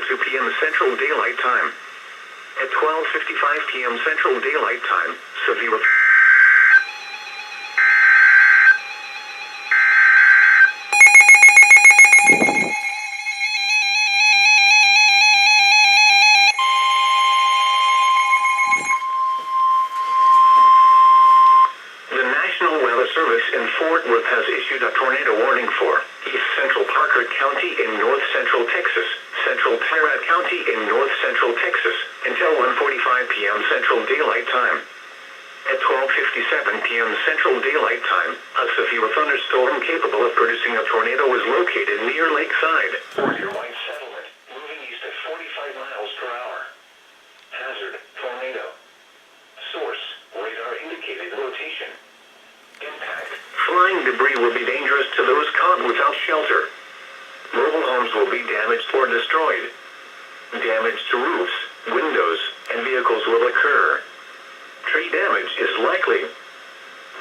2 p.m. Central Daylight Time. At 12:55 p.m. Central Daylight Time, severe... The National Weather Service in Fort Worth has issued a tornado warning for East Central Parker County in North Central Texas, Central Tarrant County in North Central Texas, until 1:45 p.m. Central Daylight Time. At 12:57 p.m. Central Daylight Time, a severe thunderstorm capable of producing a tornado is located near Lakeside. Order White Settlement, moving east at 45 miles per hour. Hazard, tornado. Source, radar indicated rotation. Impact, flying debris will be dangerous to those caught without shelter. Mobile homes will be damaged or destroyed. Damage to roofs, windows, and vehicles will occur. Tree damage is likely.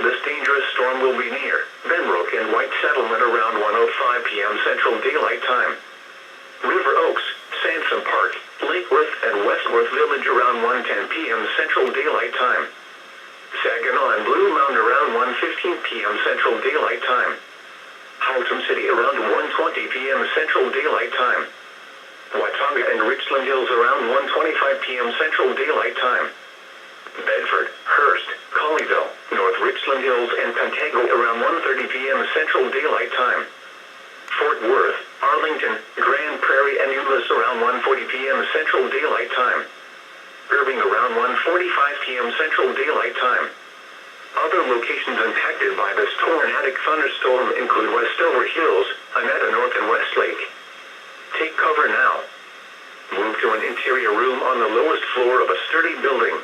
This dangerous storm will be near Benbrook and White Settlement around 1:05 p.m. Central Daylight Time. River Oaks, Sansom Park, Lake Worth, and Westworth Village around 1:10 p.m. Central Daylight Time. Saginaw and Blue Mountain around 1:15 p.m. Central Daylight Time. Haltom City around 1:20 p.m. Central Daylight Time. Watauga and Richland Hills around 1:25 p.m. Central Daylight Time. Bedford, Hearst, Colleyville, North Richland Hills, and Pentago around 1:30 p.m. Central Daylight Time. Fort Worth, Arlington, Grand Prairie, and Euless around 1:40 p.m. Central Daylight Time. Irving around 1:45 p.m. Central Daylight Time. Other locations impacted by this tornadic thunderstorm include Westover Hills, Annetta North, and Westlake. Take cover now. Move to an interior room on the lowest floor of a sturdy building.